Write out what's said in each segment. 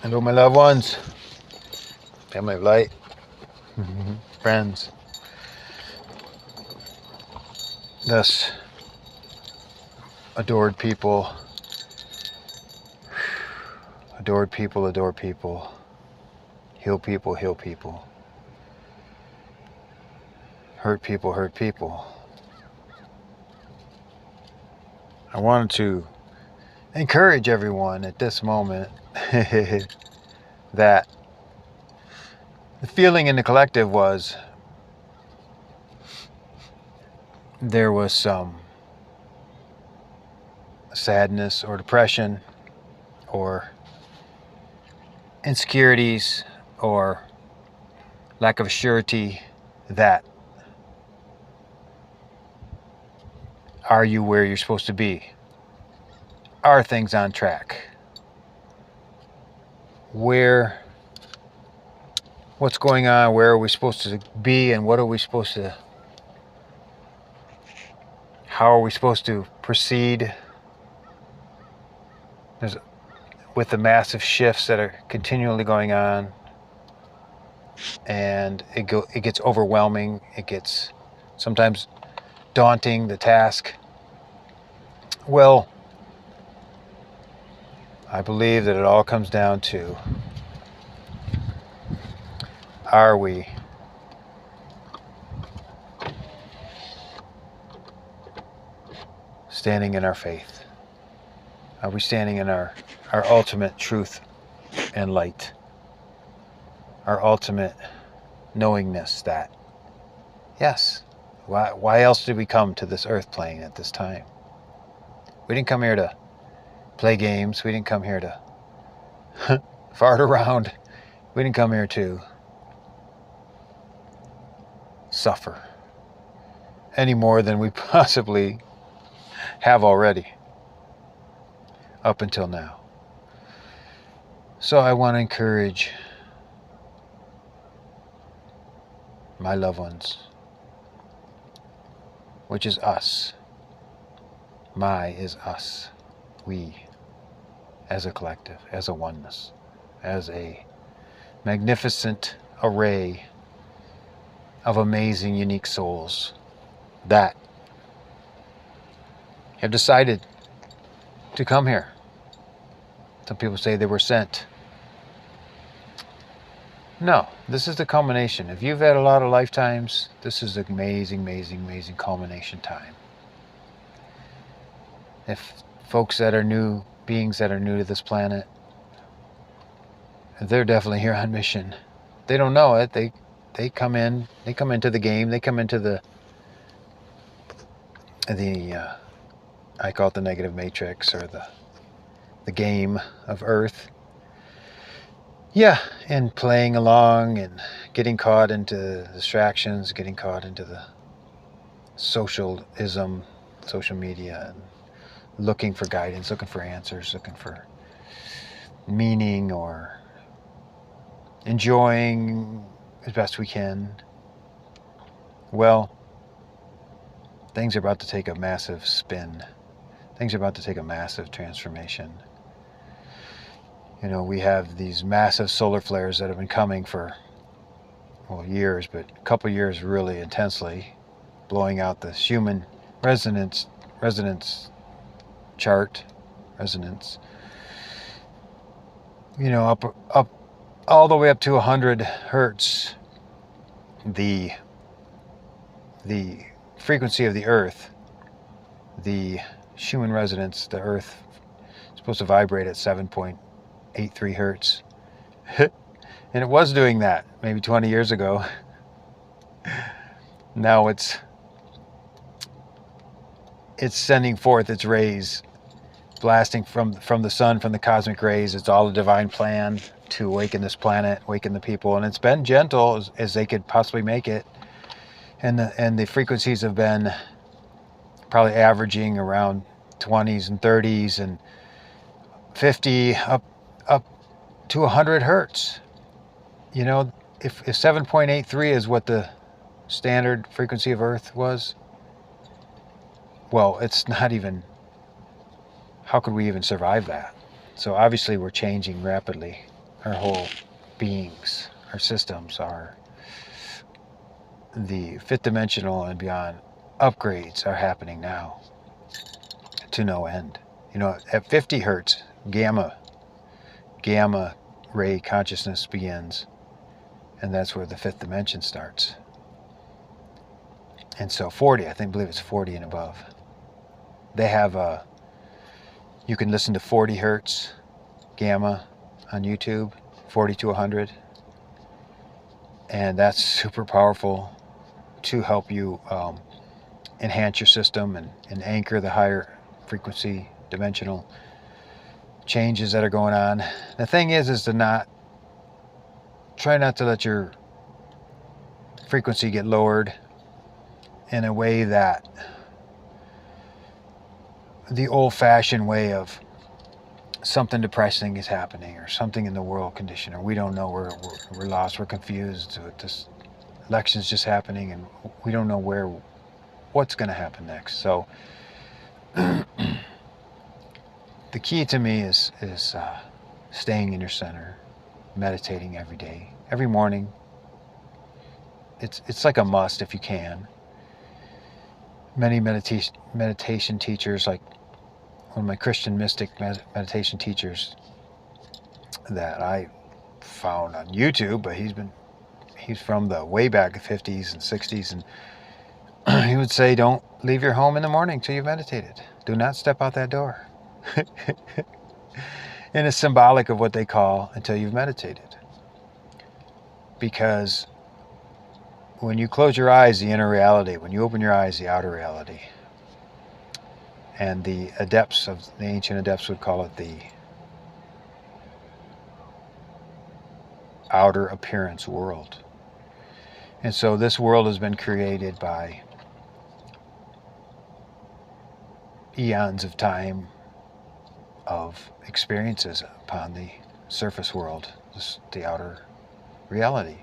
Hello, my loved ones, family of light, friends. Thus, adored people, adored people, adore people, heal people, heal people, hurt people, hurt people. I wanted to encourage everyone at this moment that the feeling in the collective was there was some sadness or depression or insecurities or lack of surety that are you where you're supposed to be? Are things on track? What's going on? Where are we supposed to be? And how are we supposed to proceed? With the massive shifts that are continually going on, and it gets overwhelming. It gets sometimes daunting, the task. Well, I believe that it all comes down to, are we standing in our faith? Are we standing in our ultimate truth and light? Our ultimate knowingness that, yes, why else did we come to this earth plane at this time? We didn't come here to play games. We didn't come here to fart around. We didn't come here to suffer any more than we possibly have already up until now. So I want to encourage my loved ones, which is us. My is us. We, as a collective, as a oneness, as a magnificent array of amazing, unique souls that have decided to come here. Some people say they were sent. No, this is the culmination. If you've had a lot of lifetimes, this is an amazing, amazing, amazing culmination time. If folks that are new, beings that are new to this planet, they're definitely here on mission. They don't know it. They come into the game. They come into the I call it the negative matrix, or the game of Earth. Yeah, and playing along and getting caught into distractions, getting caught into the socialism, social media, and looking for guidance, looking for answers, looking for meaning, or enjoying as best we can. Well, things are about to take a massive spin. Things are about to take a massive transformation. You know, we have these massive solar flares that have been coming for, years, but a couple years really intensely, blowing out the Schumann resonance chart, resonance. You know, up all the way up to 100 hertz. The frequency of the Earth, the Schumann resonance, the Earth is supposed to vibrate at 7.83 hertz. And it was doing that maybe 20 years ago. Now it's sending forth its rays, blasting from the sun, from the cosmic rays. It's all a divine plan to awaken this planet, awaken the people, and it's been gentle as they could possibly make it. And the frequencies have been probably averaging around 20s and 30s and 50 up to 100 hertz. You know, if 7.83 is what the standard frequency of Earth was, well, it's not even, how could we even survive that? So obviously we're changing rapidly. our whole beings, our systems, the fifth dimensional and beyond upgrades are happening now to no end. You know, at 50 hertz, gamma ray consciousness begins, and that's where the fifth dimension starts. And so 40, I believe it's 40 and above. They have you can listen to 40 hertz gamma on YouTube, 40 to 100, and that's super powerful to help you enhance your system and anchor the higher frequency dimensional changes that are going on. The thing is to try not to let your frequency get lowered in a way that the old-fashioned way of something depressing is happening, or something in the world condition, or we don't know, we're lost, we're confused, this election's just happening and we don't know what's going to happen next. So the key to me is staying in your center, meditating every day, every morning. It's like a must if you can. Many meditation teachers, like one of my Christian mystic meditation teachers that I found on YouTube, but he's from the way back 50s and 60s, and he would say, don't leave your home in the morning till you've meditated. Do not step out that door. And it's symbolic of what they call until you've meditated. Because when you close your eyes, the inner reality, when you open your eyes, the outer reality. And the ancient adepts would call it the outer appearance world. And so this world has been created by eons of time of experiences upon the surface world, the outer reality.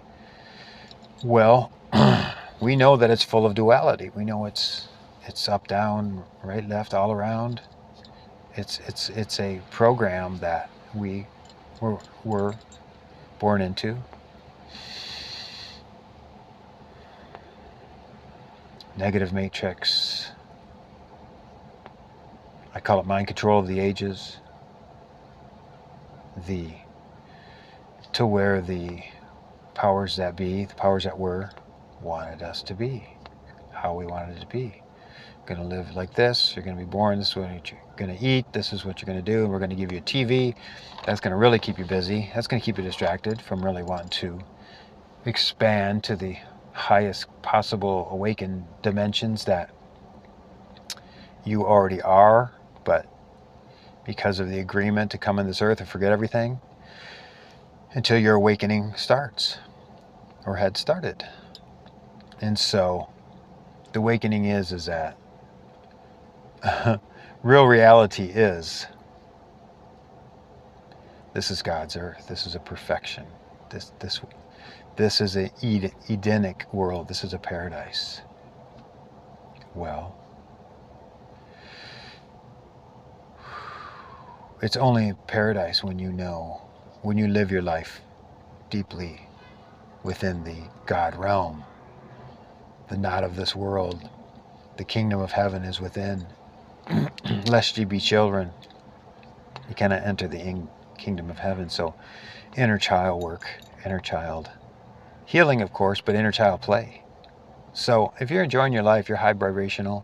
Well, we know that it's full of duality. We know it's up, down, right, left, all around. It's a program that we were born into. Negative matrix. I call it mind control of the ages. To where the powers that be, the powers that were, wanted us to be, how we wanted it to be. Going to live like this, you're going to be born, this is what you're going to eat, this is what you're going to do, and we're going to give you a TV. That's going to really keep you busy. That's going to keep you distracted from really wanting to expand to the highest possible awakened dimensions that you already are, but because of the agreement to come on this earth and forget everything until your awakening starts or had started. And so the awakening is that real reality is this is God's earth. This is a perfection. This is a Edenic world. This is a paradise. Well, it's only paradise when you live your life deeply within the God realm, the not of this world. The kingdom of heaven is within. Lest ye be children, you cannot enter the kingdom of heaven. So inner child work, inner child healing, of course, but inner child play. So if you're enjoying your life, you're high vibrational,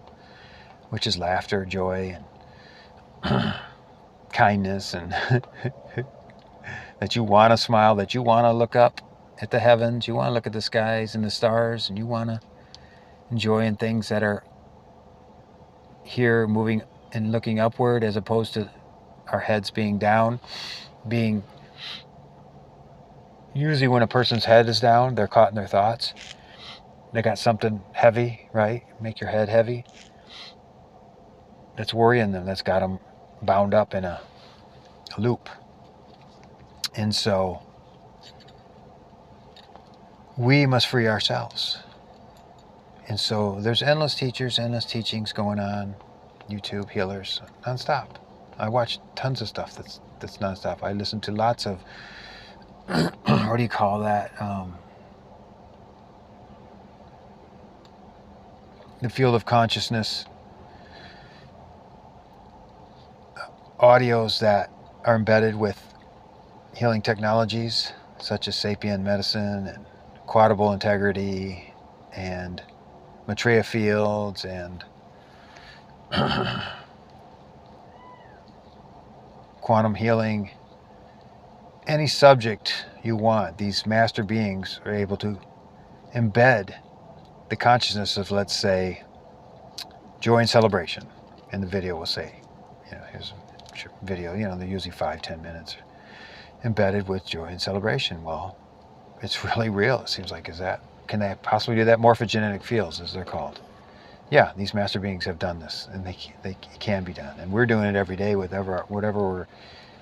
which is laughter, joy, and kindness, and that you want to smile, that you want to look up at the heavens, you want to look at the skies and the stars, and you want to enjoy in things that are here, moving and looking upward, as opposed to our heads being down. Usually when a person's head is down, they're caught in their thoughts. They got something heavy, right? Make your head heavy. That's worrying them. That's got them bound up in a loop. And so we must free ourselves. And so there's endless teachers, endless teachings going on. YouTube, healers, nonstop. I watch tons of stuff that's nonstop. I listen to lots of what do you call that? The field of consciousness audios that are embedded with healing technologies such as sapient medicine and quadruple integrity and Maitreya fields and quantum healing. Any subject you want, these master beings are able to embed the consciousness of, let's say, joy and celebration. And the video will say, here's a video, they're usually 5-10 minutes, embedded with joy and celebration. Well, it's really real. It seems like, can they possibly do that? Morphogenetic fields, as they're called. Yeah, these master beings have done this, and they can be done. And we're doing it every day with whatever we're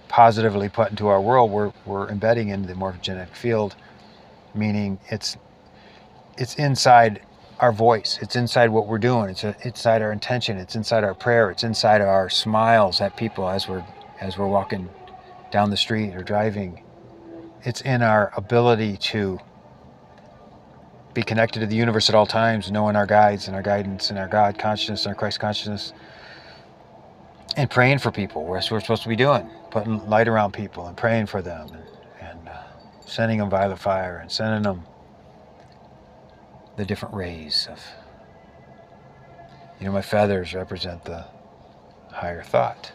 positively put into our world, we're embedding into the morphogenetic field, meaning it's inside our voice, it's inside what we're doing, it's inside our intention, it's inside our prayer, it's inside our smiles at people as we're walking down the street or driving. It's in our ability to be connected to the universe at all times, knowing our guides and our guidance and our God consciousness and our Christ consciousness, and praying for people. We're supposed to be doing, putting light around people and praying for them, and sending them violet fire and sending them the different rays of, my feathers represent the higher thought,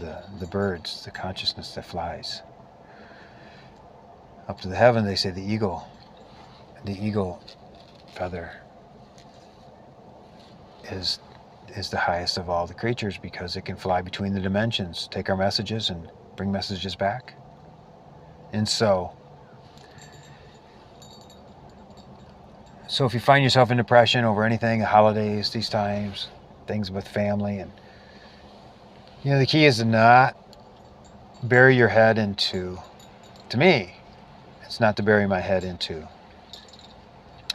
the birds, the consciousness that flies up to the heaven. They say the eagle feather is the highest of all the creatures because it can fly between the dimensions, take our messages and bring messages back. And so if you find yourself in depression over anything, the holidays, these times, things with family, and the key is to not bury your head into, to me, it's not to bury my head into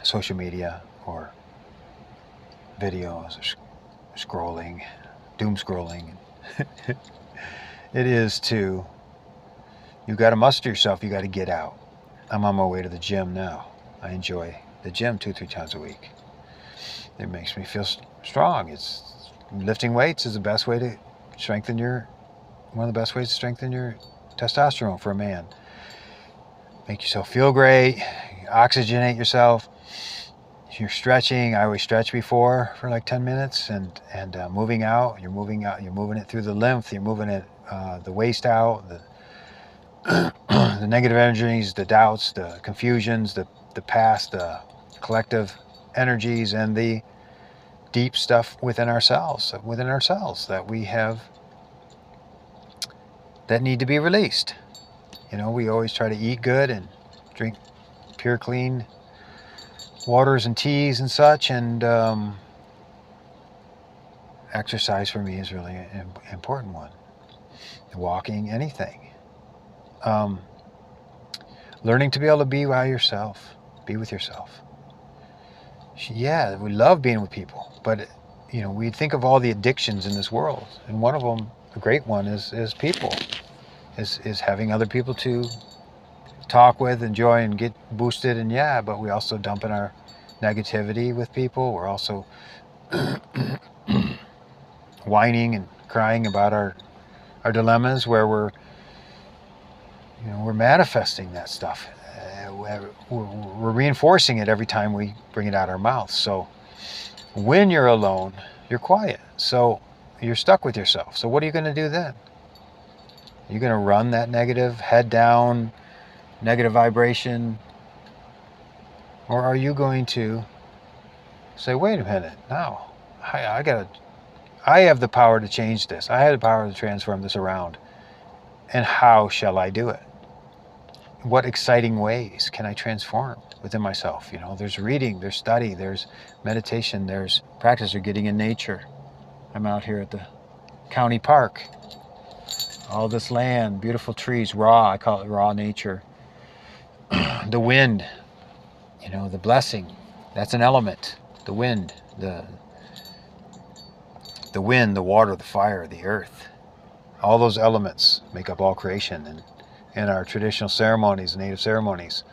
social media or videos or scrolling, doom scrolling. It is to, you got to muster yourself, you got to get out. I'm on my way to the gym now. I enjoy the gym 2-3 times a week. It makes me feel strong. Lifting weights is the best way to strengthen one of the best ways to strengthen your testosterone for a man. Make yourself feel great, oxygenate yourself. You're stretching. I always stretch before for like 10 minutes and moving out. You're moving it through the lymph. You're moving it, the waste out, the negative energies, the doubts, the confusions, the past, the collective energies, and the deep stuff within ourselves that we have that need to be released. We always try to eat good and drink pure, clean waters and teas and such, and exercise for me is really an important one. Walking, anything. Learning to be able to be by yourself, be with yourself. Yeah, we love being with people, but we think of all the addictions in this world, and one of them, a great one, is people, is having other people to talk with, enjoy, and get boosted. And but we also dump in our negativity with people. We're also whining and crying about our dilemmas, where we're manifesting that stuff. We're reinforcing it every time we bring it out our mouth. So when you're alone, you're quiet. So you're stuck with yourself. So what are you going to do then? You're going to run that negative, head down, negative vibration? Or are you going to say, wait a minute, no, I have the power to change this. I have the power to transform this around. And how shall I do it? What exciting ways can I transform within myself? There's reading, there's study, there's meditation, there's practice, or getting in nature. I'm out here at the county park. All this land, beautiful trees, raw, I call it raw nature. The wind, the blessing, that's an element. The wind, the wind, the water, the fire, the earth. All those elements make up all creation, and in our traditional ceremonies, native ceremonies.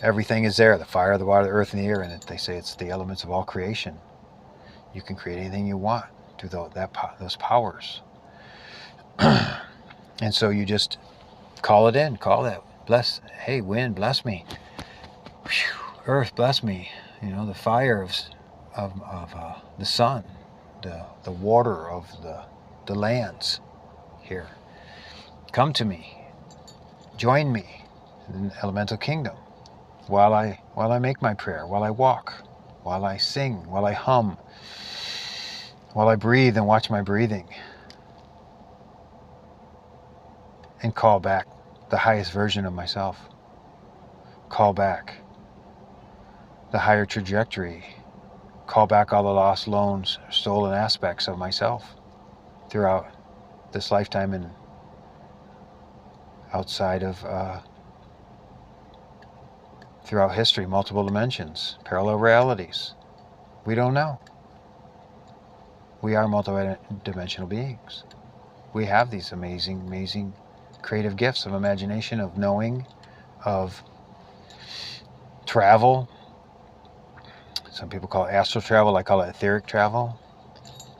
Everything is there, the fire, the water, the earth, and the air, and they say it's the elements of all creation. You can create anything you want through those powers. And so you just call it in, call that, bless, hey, wind, bless me. Whew, earth, bless me. You know, the fire of the sun, the water of the lands here. Come to me, join me in the elemental kingdom while I make my prayer, while I walk, while I sing, while I hum, while I breathe and watch my breathing. And call back the highest version of myself. Call back the higher trajectory. Call back all the lost, loans, stolen aspects of myself throughout this lifetime and outside of, throughout history, multiple dimensions, parallel realities. We don't know. We are multidimensional beings. We have these amazing, amazing creative gifts of imagination, of knowing, of travel. Some people call it astral travel. I call it etheric travel,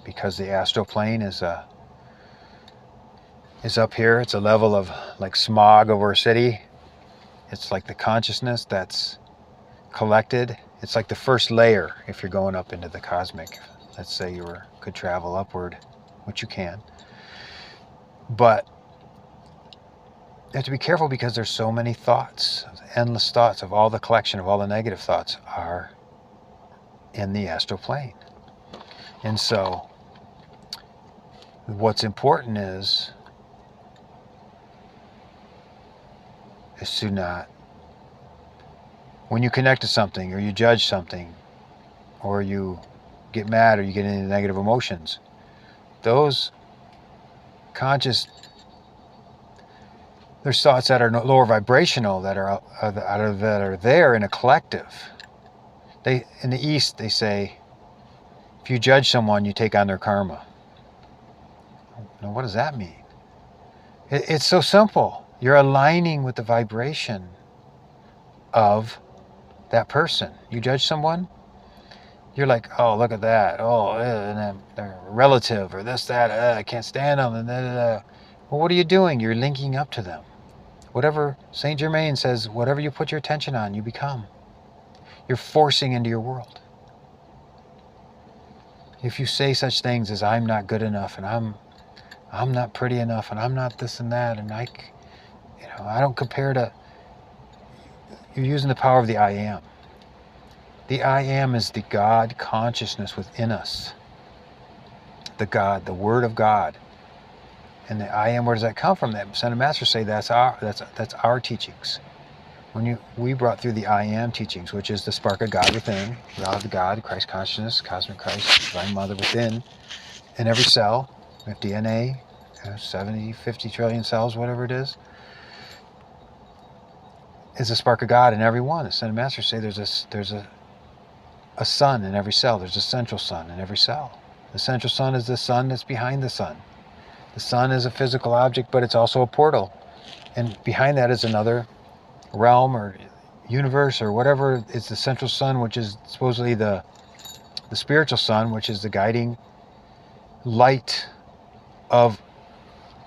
because the astral plane is up here. It's a level of like smog over a city. It's like the consciousness that's collected. It's like the first layer if you're going up into the cosmic. Let's say you could travel upward, which you can. But you have to be careful, because there's so many thoughts, endless thoughts of all the collection of all the negative thoughts are in the astral plane. And so what's important is to not, when you connect to something or you judge something or you get mad or you get into negative emotions, those conscious, there's thoughts that are lower vibrational that are there in a collective. In the East, they say, if you judge someone, you take on their karma. Now, what does that mean? It's so simple. You're aligning with the vibration of that person. You judge someone, you're like, oh, look at that. Oh, and then they're a relative or this, that. I can't stand them. And Well, what are you doing? You're linking up to them. Whatever Saint Germain says, whatever you put your attention on, you become. You're forcing into your world. If you say such things as I'm not good enough and I'm not pretty enough and I'm not this and that and I don't compare to, you're using the power of the I am. The I am is the God consciousness within us. The God, the Word of God. And the I am, where does that come from? That Ascended Masters say that's our teachings. We brought through the I am teachings, which is the spark of God within, God, Christ consciousness, cosmic Christ, Divine Mother within, in every cell. We have DNA, 70, 50 trillion cells, whatever it is a spark of God in every one. Ascended Masters say there's a sun in every cell. There's a central sun in every cell. The central sun is the sun that's behind the sun. The sun is a physical object, but it's also a portal. And behind that is another realm or universe or whatever. It's the central sun, which is supposedly the spiritual sun, which is the guiding light of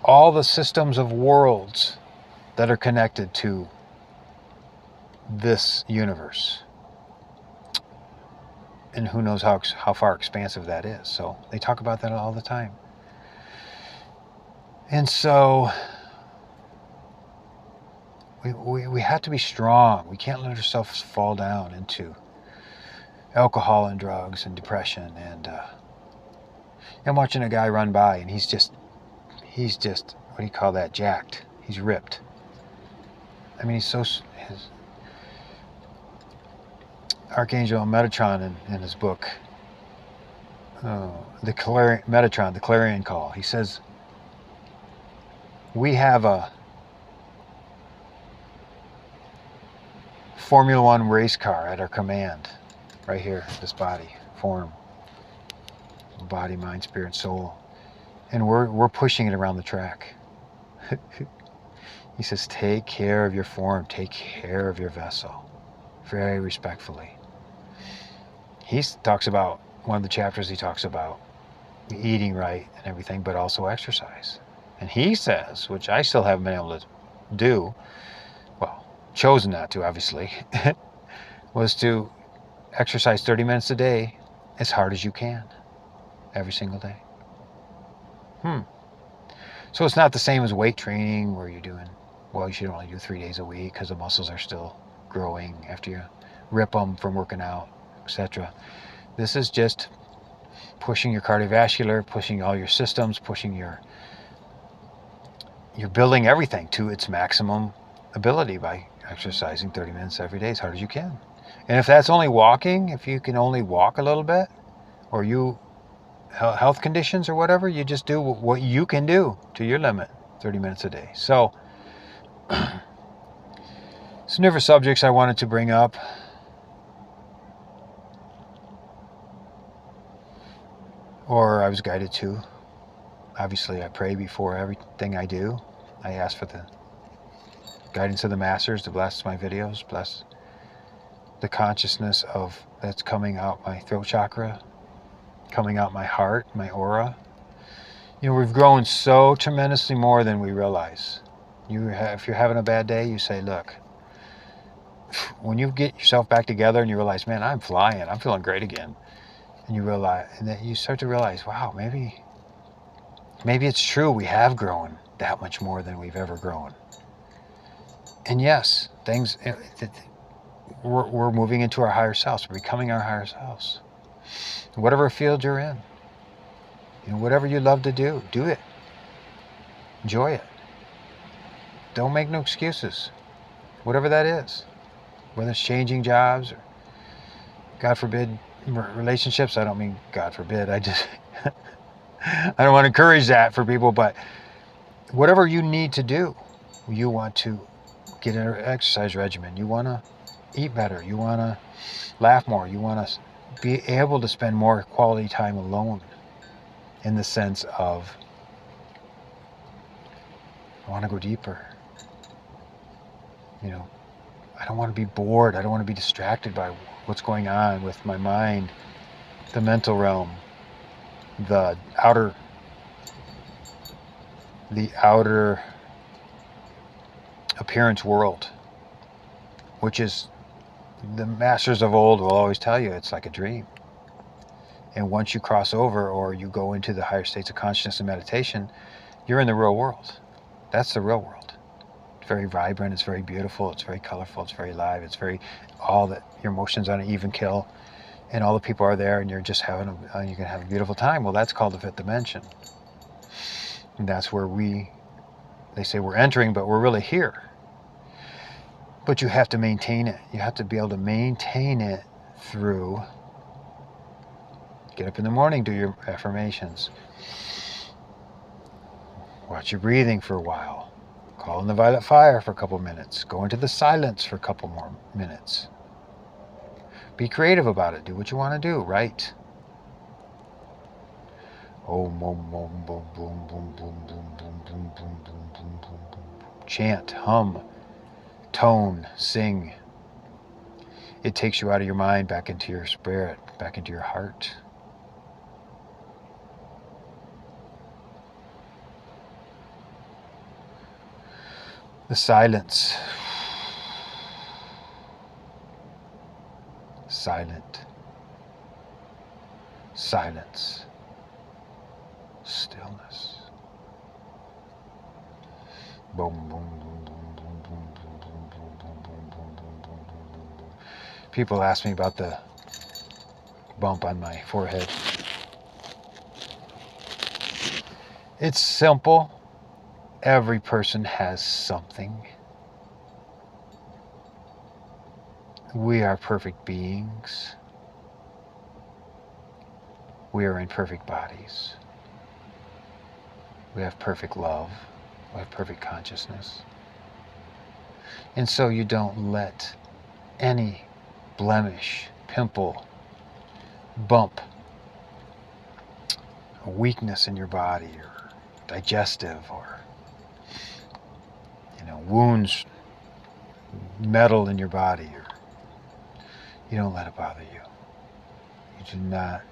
all the systems of worlds that are connected to this universe. And who knows how far expansive that is. So they talk about that all the time. And so we have to be strong. We can't let ourselves fall down into alcohol and drugs and depression. And I'm watching a guy run by, and he's just, what do you call that, jacked. He's ripped. I mean, his Archangel Metatron in his book, Metatron, the Clarion Call, he says, we have a Formula One race car at our command, right here, this body, form, body, mind, spirit, soul, and we're pushing it around the track. He says, take care of your form, take care of your vessel, very respectfully. He talks about, one of the chapters he talks about eating right and everything, but also exercise. And he says, which I still haven't been able to do, well, chosen not to, obviously, was to exercise 30 minutes a day as hard as you can, every single day. So it's not the same as weight training where you're doing, well, you should only do 3 days a week because the muscles are still growing after you rip them from working out, etc. This is just pushing your cardiovascular, pushing all your systems, you're building everything to its maximum ability by exercising 30 minutes every day as hard as you can. And if that's only walking, if you can only walk a little bit, or you health conditions or whatever, you just do what you can do to your limit, 30 minutes a day. So some different subjects I wanted to bring up. Or I was guided to. Obviously, I pray before everything I do. I ask for the guidance of the masters to bless my videos, bless the consciousness of that's coming out my throat chakra, coming out my heart, my aura. You know, we've grown so tremendously more than we realize. If you're having a bad day, you say, look, when you get yourself back together and you realize, man, I'm flying, I'm feeling great again. And you realize, and then you start to realize, wow, maybe it's true. We have grown that much more than we've ever grown. And yes, we're moving into our higher selves. We're becoming our higher selves. Whatever field you're in, you know, whatever you love to do, do it. Enjoy it. Don't make no excuses. Whatever that is, whether it's changing jobs or, God forbid, relationships. I don't mean God forbid. I don't want to encourage that for people, but whatever you need to do, you want to get an exercise regimen, you want to eat better, you want to laugh more, you want to be able to spend more quality time alone, in the sense of, I want to go deeper. You know, I don't want to be bored. I don't want to be distracted by what's going on with my mind, the mental realm, the outer appearance world, which is, the masters of old will always tell you, it's like a dream. And once you cross over, or you go into the higher states of consciousness and meditation, you're in the real world. That's the real world. It's very vibrant, it's very beautiful, it's very colorful, it's very live, it's very, all that, your emotions on an even keel, and all the people are there, and you're just having you can have a beautiful time. Well, that's called the fifth dimension. And that's where they say we're entering, but we're really here. But you have to maintain it. You have to be able to maintain it through, get up in the morning, do your affirmations, watch your breathing for a while, call in the violet fire for a couple minutes, go into the silence for a couple more minutes. Be creative about it. Do what you want to do. Write. Om, om, om, boom, boom, boom, boom, boom, boom, boom, boom, boom, boom, boom, boom. Chant, hum, tone, sing. It takes you out of your mind, back into your spirit, back into your heart. The silence. Silent. Silence. Stillness. Boom, boom, boom, boom, boom, boom, boom, boom, boom, boom, boom, boom, boom, boom, boom, boom. People ask me about the bump on my forehead. It's simple. Every person has something. We are perfect beings. We are in perfect bodies. We have perfect love. We have perfect consciousness. And so you don't let any blemish, pimple, bump, a weakness in your body, or digestive, or wounds metal in your body, or you don't let it bother you. You do not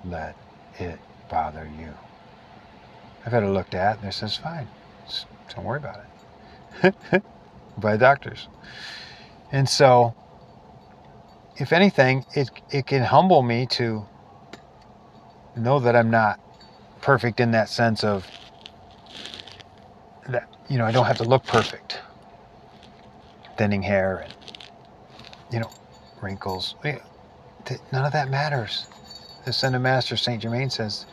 let it bother you. I've had it looked at and it says, fine, don't worry about it. By doctors. And so, if anything, it can humble me to know that I'm not perfect in that sense of that, I don't have to look perfect. Thinning hair and, wrinkles. None of that matters. The Ascended Master Saint Germain says,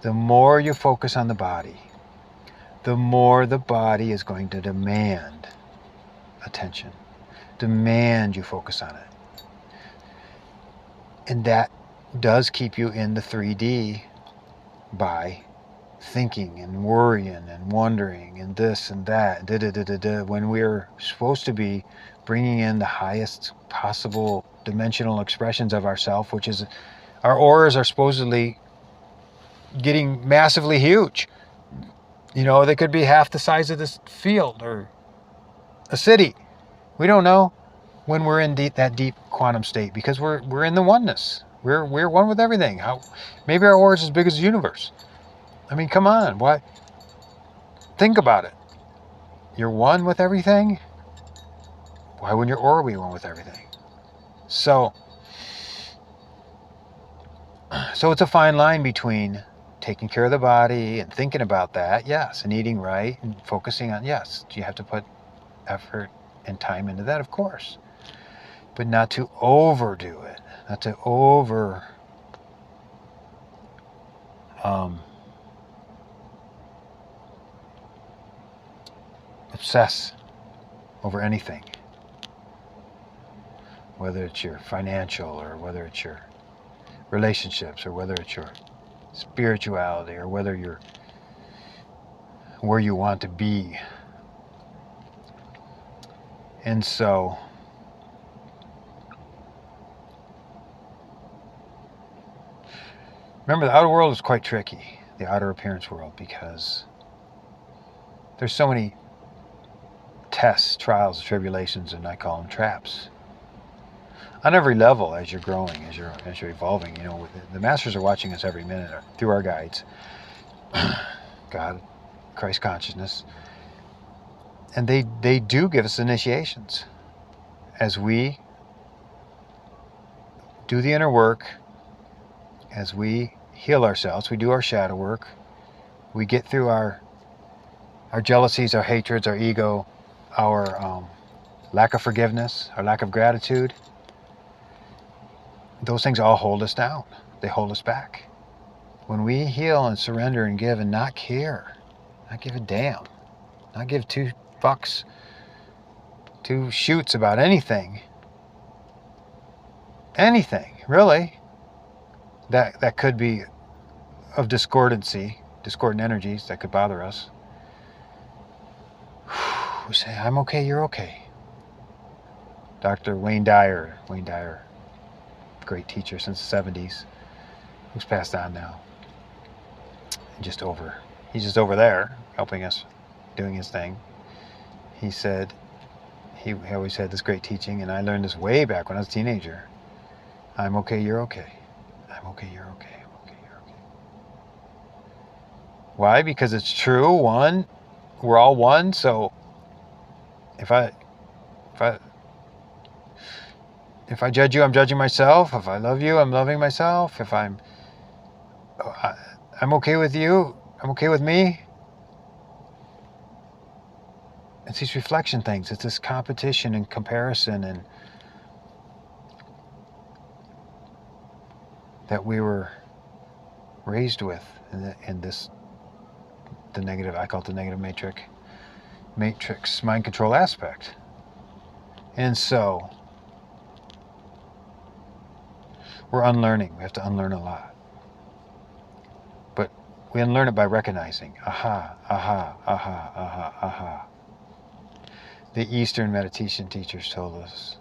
the more you focus on the body, the more the body is going to demand attention, demand you focus on it. And that does keep you in the 3D by thinking and worrying and wondering and this and that, when we're supposed to be bringing in the highest possible dimensional expressions of ourself, which is our auras are supposedly getting massively huge. They could be half the size of this field or a city. We don't know when we're in that deep quantum state, because we're in the oneness. We're one with everything. Maybe our aura is as big as the universe. I mean, come on. Why? Think about it. You're one with everything. Why wouldn't your aura be one with everything? So it's a fine line between taking care of the body and thinking about that, yes, and eating right and focusing on, yes, you have to put effort and time into that, of course, but not to overdo it, not to obsess over anything, whether it's your financial, or whether it's your relationships, or whether it's your spirituality, or whether you're where you want to be. And so remember, the outer world is quite tricky, the outer appearance world, because there's so many tests, trials, tribulations, and I call them traps. On every level, as you're growing, as you're evolving, the masters are watching us every minute through our guides, God, Christ consciousness, and they do give us initiations as we do the inner work, as we heal ourselves, we do our shadow work, we get through our jealousies, our hatreds, our ego, our lack of forgiveness, our lack of gratitude. Those things all hold us down. They hold us back. When we heal and surrender and give and not care, not give a damn, not give two fucks, two shoots about anything, really, that could be of discordant energies that could bother us. We say, I'm okay, you're okay. Dr. Wayne Dyer, great teacher since the 70s, who's passed on now. He's just over there helping us, doing his thing. He said, he always had this great teaching, and I learned this way back when I was a teenager. I'm okay, you're okay. I'm okay, you're okay. I'm okay, you're okay. Why? Because it's true. One, we're all one. So if I judge you, I'm judging myself. If I love you, I'm loving myself. If I'm okay with you, I'm okay with me. It's these reflection things. It's this competition and comparison, and that we were raised with in this, the negative, I call it the negative matrix mind control aspect. And so we're unlearning. We have to unlearn a lot. But we unlearn it by recognizing, aha, aha, aha, aha, aha. The Eastern meditation teachers told us,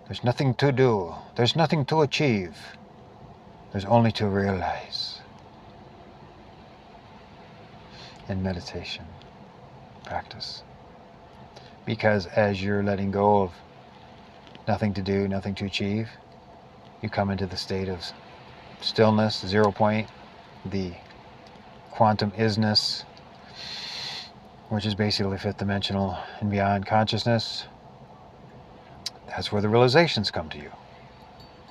there's nothing to do, there's nothing to achieve, there's only to realize. In meditation practice. Because as you're letting go of nothing to do, nothing to achieve, you come into the state of stillness, 0 point, the quantum isness, which is basically fifth dimensional and beyond consciousness. That's where the realizations come to you.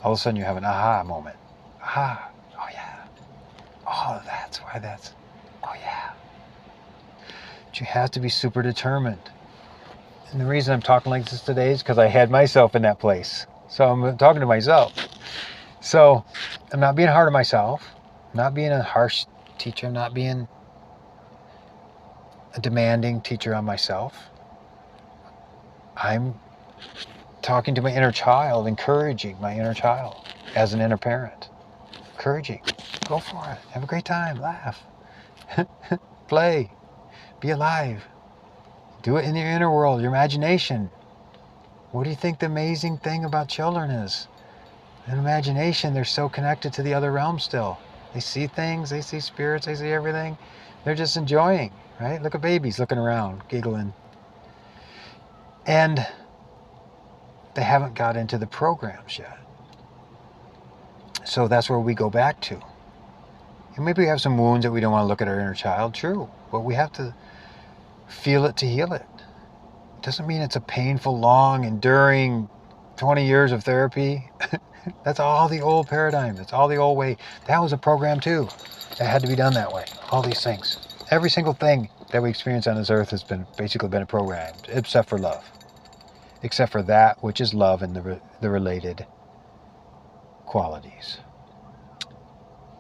All of a sudden you have an aha moment. Aha, oh yeah. Oh, that's why that's, oh yeah. But you have to be super determined. And the reason I'm talking like this today is because I had myself in that place. So I'm talking to myself. So I'm not being hard on myself, not being a harsh teacher, not being a demanding teacher on myself. I'm talking to my inner child, encouraging my inner child as an inner parent. Encouraging, go for it, have a great time, laugh, play, be alive. Do it in your inner world, your imagination. What do you think the amazing thing about children is? In imagination, they're so connected to the other realm still. They see things, they see spirits, they see everything. They're just enjoying, right? Look at babies looking around, giggling. And they haven't got into the programs yet. So that's where we go back to. And maybe we have some wounds that we don't want to look at our inner child, true. But we have to feel it to heal it. It doesn't mean it's a painful, long, enduring 20 years of therapy. That's all the old paradigm. That's all the old way. That was a program too. It had to be done that way. All these things. Every single thing that we experience on this earth has basically been a program, except for love. Except for that which is love and the related qualities.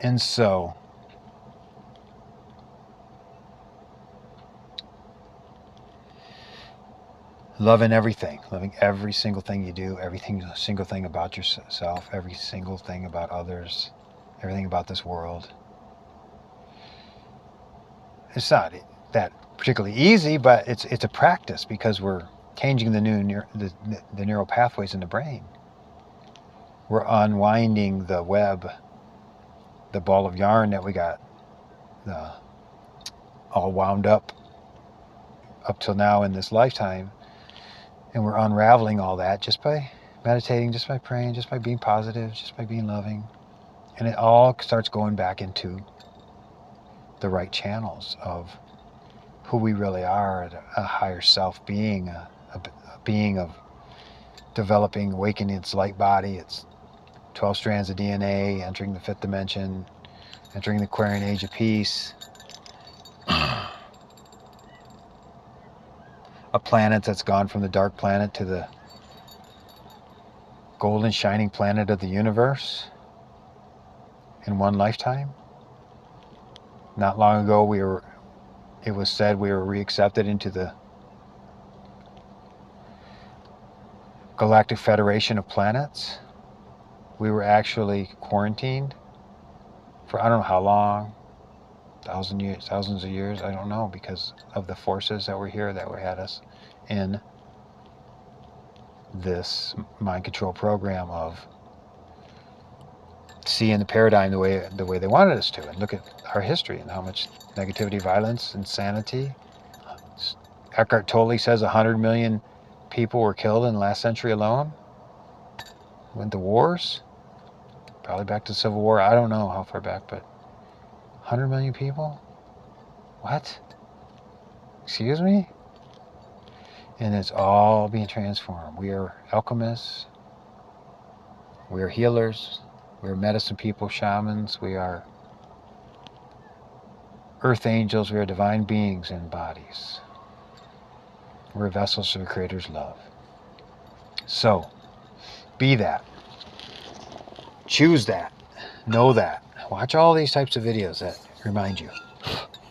And so, loving everything, loving every single thing you do, single thing about yourself, every single thing about others, everything about this world. It's not that particularly easy, but it's a practice because we're changing the neural pathways in the brain. We're unwinding the web, the ball of yarn that we got all wound up till now in this lifetime. And we're unraveling all that just by meditating, just by praying, just by being positive, just by being loving. And it all starts going back into the right channels of who we really are, a higher self being, a being of developing, awakening its light body, its 12 strands of DNA, entering the fifth dimension, entering the Aquarian age of peace. A planet that's gone from the dark planet to the golden shining planet of the universe in one lifetime. Not long ago it was said we were reaccepted into the Galactic Federation of Planets. We were actually quarantined for I don't know how long, thousands of years, I don't know, because of the forces that were here that had us in this mind control program of seeing the paradigm the way they wanted us to, and look at our history and how much negativity, violence, insanity. Eckhart Tolle says 100 million people were killed in the last century alone. Went to wars, probably back to the Civil War. I don't know how far back, but 100 million people? What? Excuse me? And it's all being transformed. We are alchemists. We are healers. We are medicine people, shamans. We are earth angels. We are divine beings in bodies. We're vessels of the Creator's love. So, be that. Choose that. Know that. Watch all these types of videos that remind you.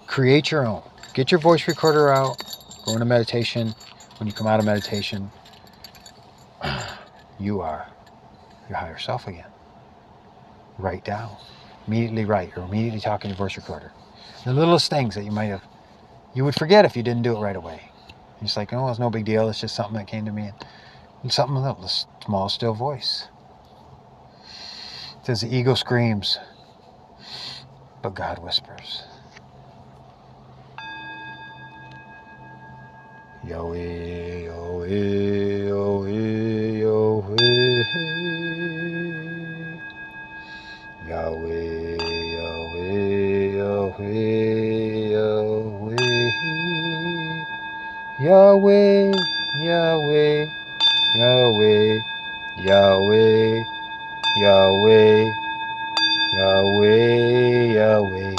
Create your own. Get your voice recorder out. Go into meditation. When you come out of meditation, you are your higher self again. Write down. Immediately write, or immediately talk in your voice recorder. The littlest things that you would forget if you didn't do it right away. You're just like, oh, it's no big deal. It's just something that came to me. And something little, small, still voice. It says the ego screams, but God whispers. Yoe, yo. Yahweh, Yahweh, Yahweh, Yahweh, Yahweh, Yahweh, Yahweh.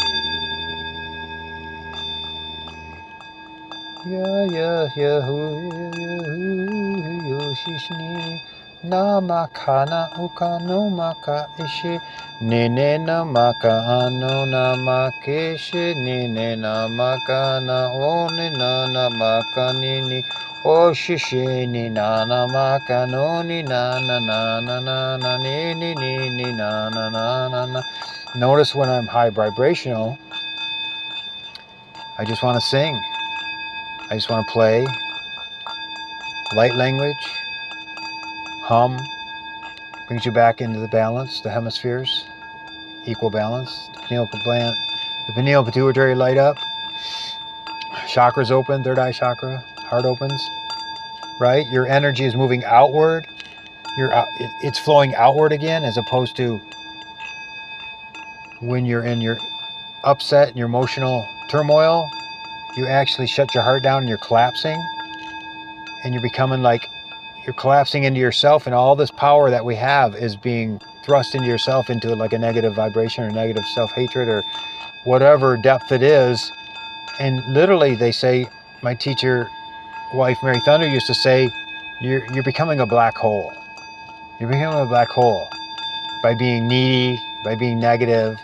Yoshishni Namakana Ukano Maka Ishi Nene Namaka Ano Namakeshi Nene Namakana Oni Namaka Nini Oshishini Nana Makanoni Nana Nana Nana Nini Nini Nana Nana. Notice when I'm high vibrational, I just want to sing. I just want to play light language, hum, brings you back into the balance, the hemispheres, equal balance. The pineal pituitary light up, chakras open, third eye chakra, heart opens, right? Your energy is moving outward. It's flowing outward again, as opposed to when you're in your upset and your emotional turmoil, you actually shut your heart down and you're collapsing, and you're becoming like, you're collapsing into yourself, and all this power that we have is being thrust into yourself, into like a negative vibration or negative self-hatred or whatever depth it is. And literally they say, my teacher wife Mary Thunder used to say, you're becoming a black hole. You're becoming a black hole by being needy, by being negative,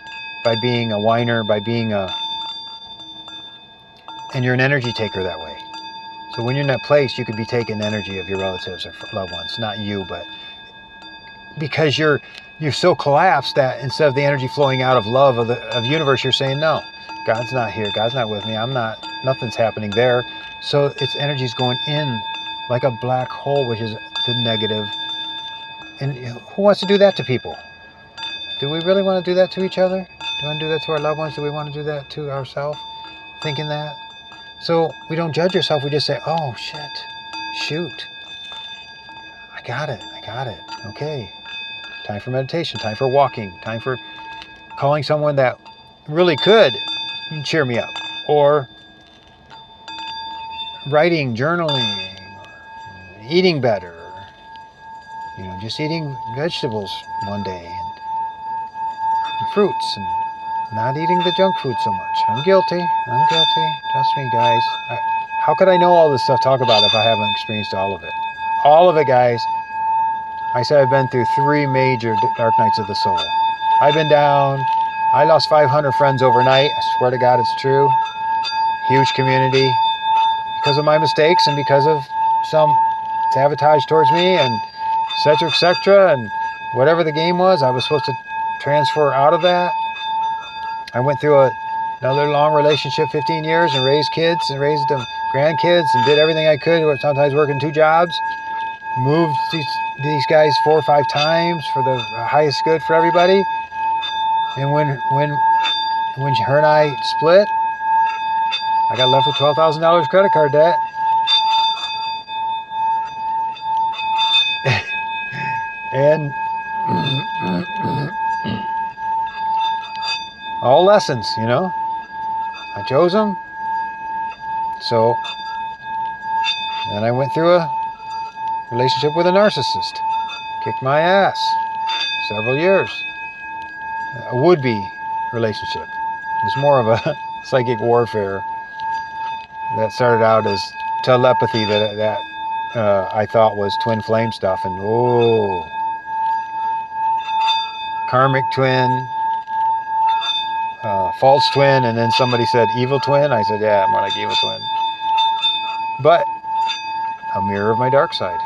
by being a whiner, and you're an energy taker that way. So when you're in that place, you could be taking energy of your relatives or loved ones, not you, but because you're so collapsed that instead of the energy flowing out of love of the universe, you're saying, no, God's not here, God's not with me, nothing's happening there. So its energy's going in like a black hole, which is the negative. And who wants to do that to people? Do we really want to do that to each other? Do we want to do that to our loved ones? Do we want to do that to ourselves? Thinking that? So we don't judge ourselves, we just say, oh shit, shoot, I got it, okay. Time for meditation, time for walking, time for calling someone that really could cheer me up, or writing, journaling, eating better, just eating vegetables one day and fruits, and not eating the junk food so much. I'm guilty, trust me guys. How could I know all this stuff to talk about if I haven't experienced all of it? All of it, guys. I said I've been through 3 major dark nights of the soul. I've been down. I lost 500 friends overnight. I swear to God it's true. Huge community. Because of my mistakes and because of some sabotage towards me and etc. And whatever the game was, I was supposed to transfer out of that. I went through another long relationship, 15 years, and raised kids and raised them grandkids and did everything I could, sometimes working 2 jobs. Moved these guys 4 or 5 times for the highest good for everybody. And when her and I split, I got left with $12,000 credit card debt. And all lessons, I chose them. So then I went through a relationship with a narcissist. Kicked my ass. Several years. A would-be relationship. It was more of a psychic warfare that started out as telepathy that I thought was twin flame stuff, and karmic twin, false twin, and then somebody said evil twin. I said, yeah, more like evil twin. But a mirror of my dark side.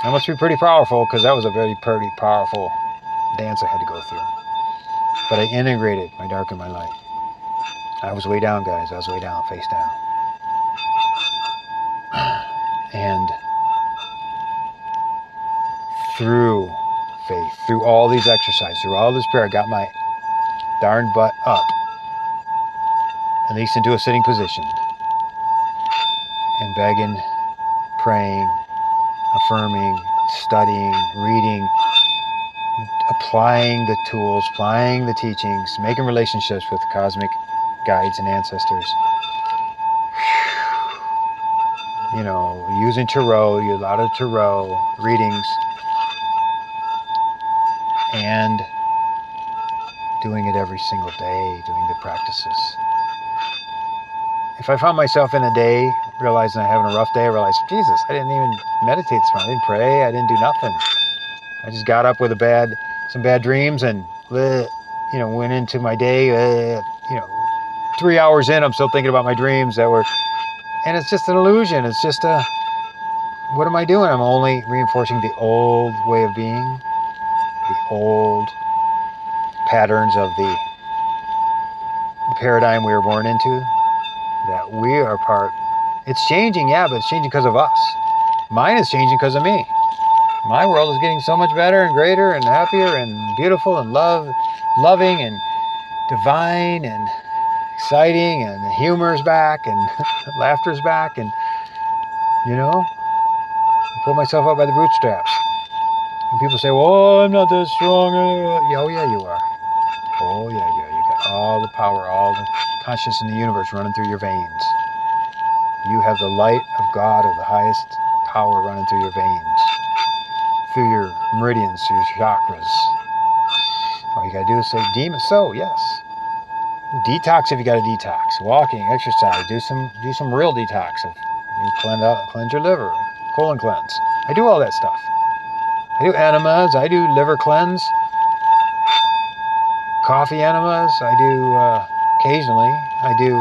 That must be pretty powerful, because that was a pretty powerful dance I had to go through. But I integrated my dark and my light. I was way down, guys. I was way down, face down. And through faith, through all these exercises, through all this prayer, I got my darn butt up, at least into a sitting position, and begging, praying, affirming, studying, reading, applying the tools, applying the teachings, making relationships with cosmic guides and ancestors. using tarot, a lot of tarot readings, and doing it every single day, doing the practices. If I found myself in a day realizing I'm having a rough day, I realized, Jesus, I didn't even meditate this morning. I didn't pray. I didn't do nothing. I just got up with some bad dreams and, went into my day. 3 hours in, I'm still thinking about my dreams and it's just an illusion. It's just what am I doing? I'm only reinforcing the old way of being, the old patterns of the paradigm we were born into, that we are part. It's changing, yeah, but it's changing because of us. Mine is changing because of me. My world is getting so much better and greater and happier and beautiful and loving and divine and exciting, and the humor's back and laughter's back, and I pull myself up by the bootstraps. And people say, "Well, I'm not that strong." Oh yeah, you are. Oh yeah, you got all the power, all the consciousness in the universe running through your veins. You have the light of God, of the highest power running through your veins, through your meridians, through your chakras. All you gotta do is say, "Demon." So yes, detox if you got to detox. Walking, exercise, do some real detox. You cleanse your liver, colon cleanse. I do all that stuff. I do enemas. I do liver cleanse, coffee enemas. I do occasionally. I do.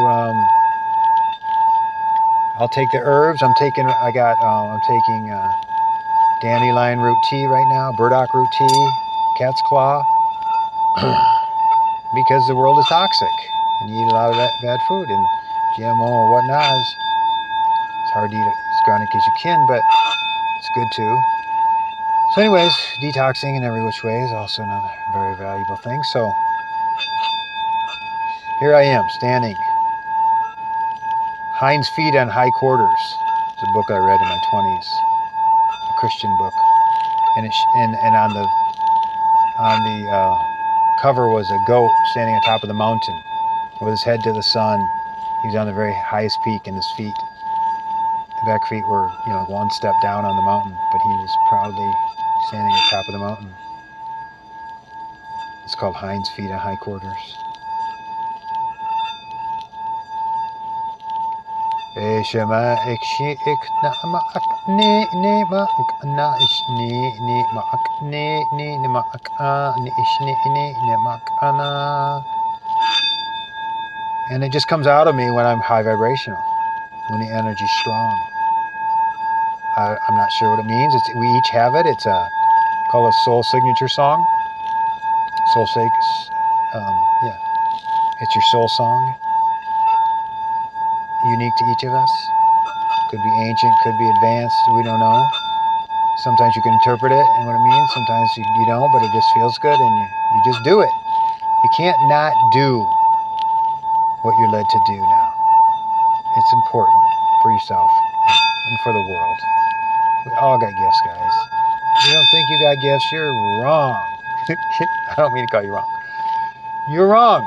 I'll take the herbs. I'm taking dandelion root tea right now, burdock root tea, cat's claw, because the world is toxic and you eat a lot of that bad food and GMO and whatnot. It's hard to eat as chronic as you can, but it's good too. So anyways, detoxing in every which way is also another very valuable thing. So here I am standing, Hinds Feet on High Quarters. It's a book I read in my 20s, a Christian book, and on the cover was a goat standing on top of the mountain with his head to the sun. He was on the very highest peak, and his feet, the back feet were one step down on the mountain, but he was proudly standing at the top of the mountain. It's called Hinds Feet on High Quarters. Shema ikshi ikna ma'ak ni ma'ak na ishni ni ma'ak ni ma'ak ni ishni ni ma'ak ana. And it just comes out of me when I'm high vibrational, when the energy's strong. I'm not sure what it means. We each have it. It's called a soul signature song. Yeah, it's your soul song, unique to each of us. Could be ancient, could be advanced. We don't know. Sometimes you can interpret it and what it means. Sometimes you don't, but it just feels good, and you just do it. You can't not do what you're led to do now. It's important for yourself and for the world. We all got gifts, guys. If you don't think you got gifts, you're wrong. I don't mean to call you wrong. You're wrong.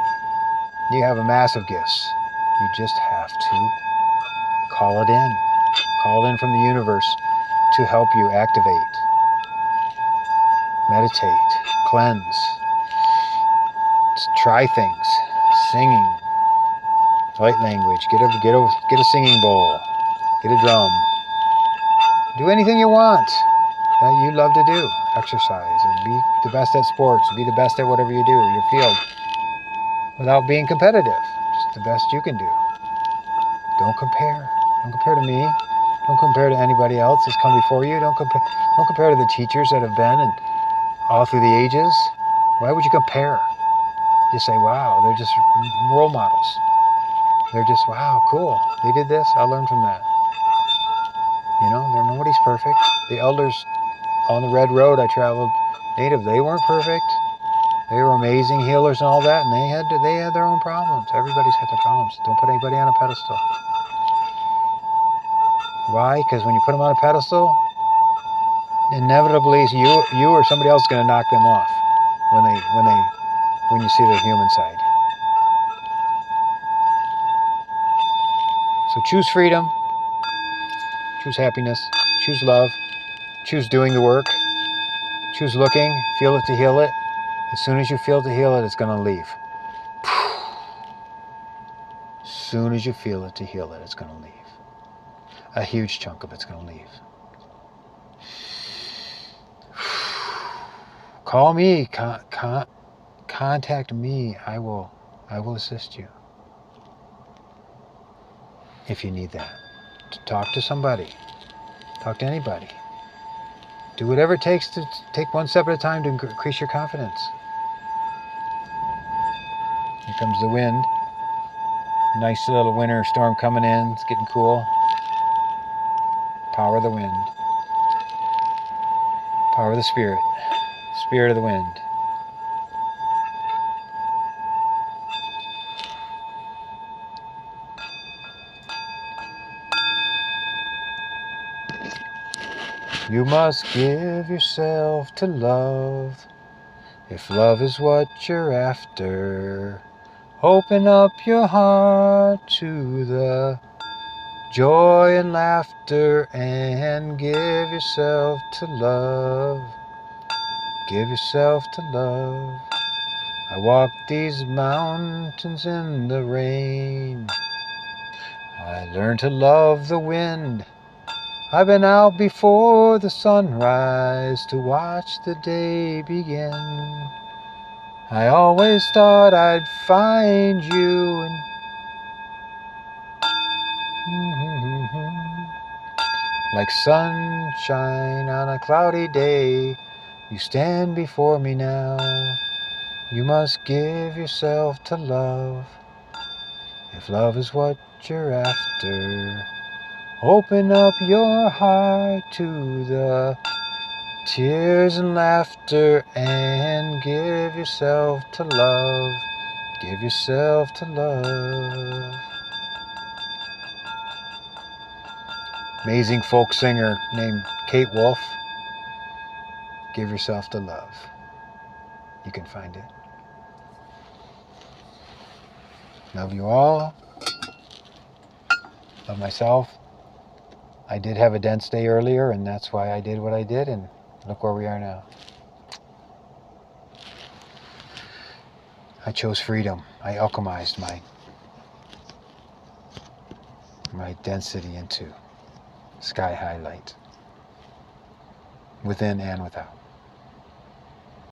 You have a massive gifts. You just have to call it in. Call it in from the universe to help you activate, meditate, cleanse, try things, singing, light language, get a singing bowl, get a drum, do anything you want that you love to do. Exercise and be the best at sports, be the best at whatever you do, your field, without being competitive. Just the best you can do. Don't compare. Don't compare to me. Don't compare to anybody else that's come before you. Don't compare to the teachers that have been and all through the ages. Why would you compare? Just say, wow, they're just role models. They're just, wow, cool. They did this. I'll learn from that. Nobody's perfect. The elders on the red road I traveled native, they weren't perfect. They were amazing healers and all that, and they had their own problems. Everybody's got their problems. Don't put anybody on a pedestal. Why? Because when you put them on a pedestal, inevitably you or somebody else is going to knock them off when you see their human side. So choose freedom. Choose happiness. Choose love. Choose doing the work. Choose looking. Feel it to heal it. As soon as you feel it to heal it, it's going to leave. As soon as you feel it to heal it, it's going to leave. A huge chunk of it's going to leave. Call me. Contact me. I will assist you. If you need that. To talk to somebody. Talk to anybody. Do whatever it takes to take one step at a time to increase your confidence. Here comes the wind. Nice little winter storm coming in. It's getting cool. Power of the wind. Power of the spirit. Spirit of the wind. You must give yourself to love. If love is what you're after, open up your heart to the joy and laughter and give yourself to love. Give yourself to love. I walk these mountains in the rain. I learned to love the wind. I've been out before the sunrise to watch the day begin. I always thought I'd find you and like sunshine on a cloudy day. You stand before me now. You must give yourself to love. If love is what you're after, open up your heart to the tears and laughter and give yourself to love. Give yourself to love. Amazing folk singer named Kate Wolf. Give yourself to love. You can find it. Love you all. Love myself. I did have a dense day earlier, and that's why I did what I did, and look where we are now. I chose freedom. I alchemized my density into sky-high light, within and without.